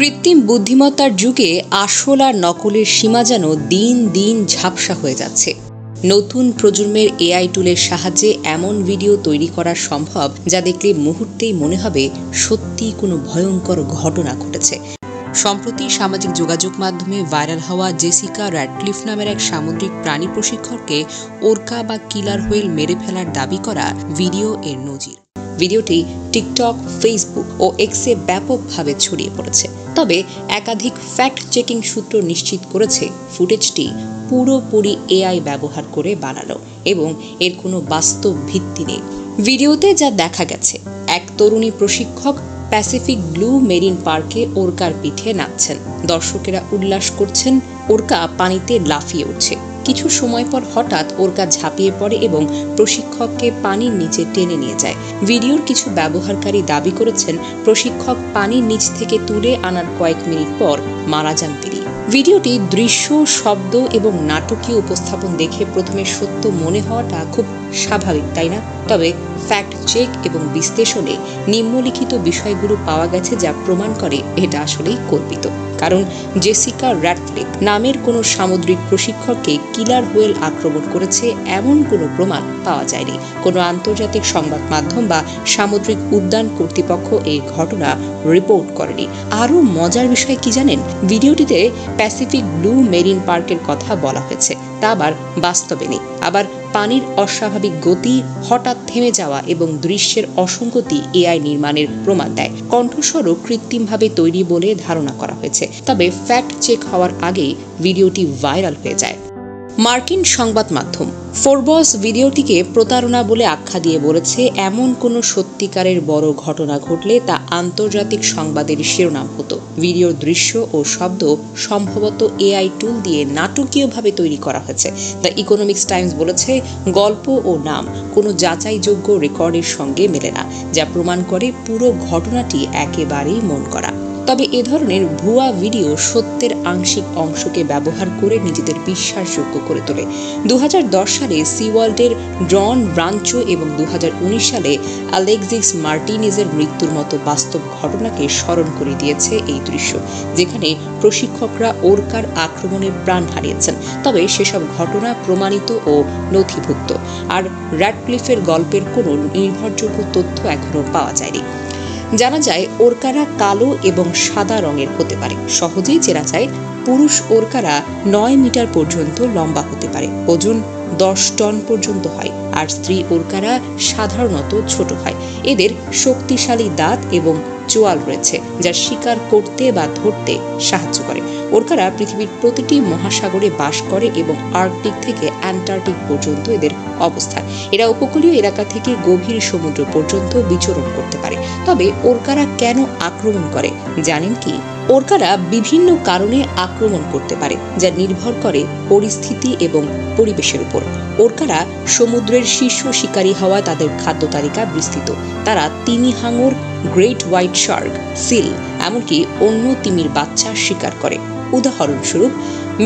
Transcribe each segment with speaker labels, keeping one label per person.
Speaker 1: কৃত্রিম বুদ্ধিমত্তার যুগে আসল আর নকলের সীমা যেন দিন দিন ঝাপসা হয়ে যাচ্ছে। নতুন প্রজন্মের এআই টুলের সাহায্যে এমন ভিডিও তৈরি করা সম্ভব যা দেখলে মুহূর্তেই মনে হবে সত্যিই কোনো ভয়ঙ্কর ঘটনা ঘটেছে। সম্প্রতি সামাজিক যোগাযোগ মাধ্যমে ভাইরাল হওয়া জেসিকা র্যাডক্লিফ নামের এক সামুদ্রিক প্রাণী প্রশিক্ষককে ওরকা বা কিলার হোয়েল মেরে ফেলার দাবি করা ভিডিও এর নজির। ভিডিওটি টিকটক, ফেসবুক ও এক্সে ব্যাপকভাবে ছড়িয়ে পড়েছে। তবে একাধিক ফ্যাক্ট চেকিং সূত্র নিশ্চিত করেছে ফুটেজটি পুরোপুরি এআই ব্যবহার করে বানানো এবং এর কোনো বাস্তব ভিত্তি নেই। ভিডিওতে যা দেখা গেছে, এক তরুণী প্রশিক্ষক প্যাসিফিক ব্লু মেরিন পার্কে ওরকার পিঠে নাচছেন। দর্শকেরা উল্লাস করছেন, ওরকা পানিতে লাফিয়ে উঠছে। কিছু সময় পর হঠাৎ ওরকা ঝাঁপিয়ে পড়ে এবং প্রশিক্ষককে পানির নিচে টেনে নিয়ে যায়। ভিডিওর কিছু ব্যবহারকারী দাবি করেছেন প্রশিক্ষক পানির নিচ থেকে তুলে আনার কয়েক মিনিট পর মারা যান তিনি। ভিডিওটি দৃশ্য, শব্দ এবং নাটকীয় উপস্থাপন দেখে প্রথমে সত্য মনে হওয়াটা খুব স্বাভাবিক, তাই না? তবে ফ্যাক্ট চেক এবং বিশ্লেষণে নিম্নলিখিত বিষয়গুলো পাওয়া গেছে যা প্রমাণ করে এটা আসলেই কল্পিত। কারণ জেসিকা র্যাডক্লিফ নামের কোনো সামুদ্রিক প্রশিক্ষককে কিলার হোয়েল আক্রমণ করেছে এমন কোনো প্রমাণ পাওয়া যায়নি। কোনো আন্তর্জাতিক সংবাদ মাধ্যম বা সামুদ্রিক উদ্যান কর্তৃপক্ষ এই ঘটনা রিপোর্ট করেনি। আরও মজার বিষয় কি জানেন? ভিডিওটিতে প্যাসিফিক ব্লু মেরিন পার্কের কথা বলা হয়েছে, তা আবার বাস্তবে নেই। আবার পানির অস্বাভাবিক গতি, হঠাৎ থেমে যাওয়া এবং দৃশ্যের অসঙ্গতি এআই নির্মাণের প্রমাণ দেয়। কণ্ঠস্বরও কৃত্রিমভাবে তৈরি বলে ধারণা করা হয়েছে। তবে ফ্যাক্ট চেক হওয়ার আগেই ভিডিওটি ভাইরাল হয়ে যায়। মার্কিন সংবাদ মাধ্যম ফোর্বস ভিডিওটিকে প্রতারণা বলে আখ্যা দিয়ে বলেছে, এমন কোনো সত্যিকারের বড় ঘটনা ঘটলে তা আন্তর্জাতিক সংবাদের শিরোনাম হতো। ভিডিওর দৃশ্য ও শব্দ সম্ভবত এআই টুল দিয়ে নাটকীয়ভাবে তৈরি করা হয়েছে। দ্য ইকোনমিক্স টাইমস বলেছে, গল্প ও নাম কোনো যাচাইযোগ্য রেকর্ডের সঙ্গে মেলে না, যা প্রমাণ করে পুরো ঘটনাটি একেবারেই মন করা। তবে এ ধরনের ভুয়া ভিডিও সত্যের আংশিক অংশকে ব্যবহার করে নিজেদের বিশ্বাসযোগ্য করে তোলে। 2010 সালে সি ওয়ার্ল্ডের জন ব্রাঞ্চো এবং 2019 সালে অ্যালেক্সিস মার্টিনেজের মৃত্যুর মতো বাস্তব ঘটনাকে স্মরণ করে দিয়েছে এই দৃশ্য, যেখানে প্রশিক্ষকরা ওরকার আক্রমণে প্রাণ হারিয়েছেন। তবে সেসব ঘটনা প্রমাণিত ও নথিভুক্ত, আর র্যাডক্লিফের গল্পের কোনো নির্ভরযোগ্য তথ্য এখনও পাওয়া যায়নি। জানা যায় ওরকারা কালো এবং সাদা রঙের হতে পারে। সহজেই চেনা যায় পুরুষ ওরকারা 9 মিটার পর্যন্ত লম্বা হতে পারে, ওজন 10 টন পর্যন্ত হয়, আর স্ত্রী ওরকারা সাধারণত ছোট হয়। এদের শক্তিশালী দাঁত এবং চোয়াল রয়েছে যা শিকার করতে বা ধরতে সাহায্য করে। ওরকারা পৃথিবীর প্রতিটি মহাসাগরে বাস করে এবং আর্কটিক থেকে অ্যান্টার্কটিক পর্যন্ত এদের অবস্থান। এরা উপকূলীয় এলাকা থেকে গভীর সমুদ্র পর্যন্ত বিচরণ করতে পারে। তবে ওরকারা কেন আক্রমণ করে জানেন কি? ওরকারা বিভিন্ন কারণে আক্রমণ করতে পারে, যা নির্ভর করে পরিস্থিতি এবং পরিবেশের উপর। ওরকারা সমুদ্রের শীর্ষ শিকারী হওয়া তাদের খাদ্য তালিকা বিস্তৃত। তারা তিমি হাঙর, গ্রেট হোয়াইট শার্ক, সিল, এমনকি অন্য তিমির বাচ্চা শিকার করে। উদাহরণস্বরূপ,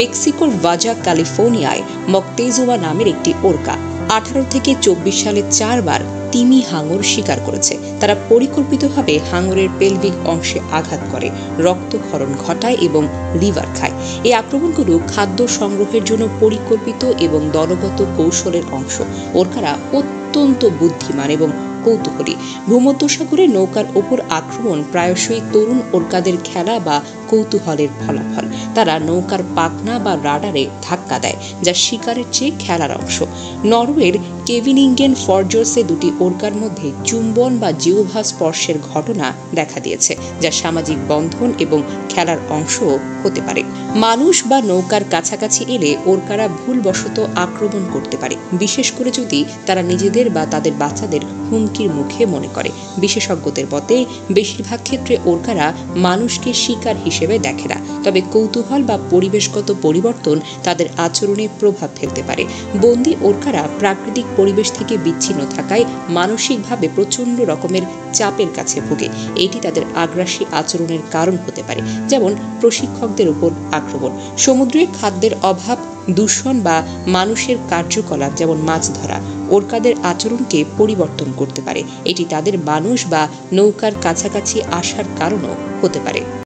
Speaker 1: মেক্সিকোর বাজা ক্যালিফোর্নিয়ায় মকতেজোয়া নামের একটি ওরকা 18 থেকে 24 সালে 4 বার তিমি হাঙর শিকার করেছে। তারা পরিকল্পিতভাবে হাঙরের পেলভিক অংশে আঘাত করে, রক্তক্ষরণ ঘটায় এবং লিভার খায়। এই আক্রমণগুলো খাদ্য সংগ্রহের জন্য পরিকল্পিত এবং দলগত কৌশলের অংশ। ওরকারা অত্যন্ত বুদ্ধিমান এবং কৌতূহলী। ভূমধ্যসাগরে নৌকার ওপর আক্রমণ প্রায়শই তরুণ ওরকাদের খেলা বা কৌতূহলের ফলাফল। তারা নৌকার পাখনা বা রাডারে ধাক্কা দেয়, যা শিকারের চেয়ে খেলার অংশ। নরওয়ের কেভিনিঙ্গেন ফর্জর্সে দুটি ওরকার মধ্যে চুম্বন বা জিহ্বা স্পর্শের ঘটনা দেখা দিয়েছে, যা সামাজিক বন্ধন এবং খেলার অংশও হতে পারে। মানুষ বা নৌকার কাছাকাছি এলে ওরকারা ভুলবশত আক্রমণ করতে পারে, বিশেষ করে যদি তারা নিজেদের বা তাদের বাচ্চাদের হুমকির মুখে মনে করে। বিশেষজ্ঞদের মতে বেশিরভাগ ক্ষেত্রে ওরকারা মানুষকে শিকার হিসেবে দেখে না, তবে কৌতূহল বা পরিবেশগত পরিবর্তন তাদের আচরণে প্রভাব ফেলতে পারে। বন্দী ওরকারা প্রাকৃতিক পরিবেশ থেকে বিচ্ছিন্ন থাকায় মানসিকভাবে প্রচণ্ড রকমের চাপের কাছে ভোগে। এটি তাদের আগ্রাসী আচরণের কারণ হতে পারে, যেমন প্রশিক্ষকদের উপর আক্রমণ, সমুদ্রে খাদ্যের অভাব, দূষণ বা মানুষের কার্যকলাপ যেমন মাছ ধরা ওরকাদের আচরণকে পরিবর্তন করতে পারে। এটি তাদের মানুষ বা নৌকার কাছাকাছি আসার কারণও হতে পারে।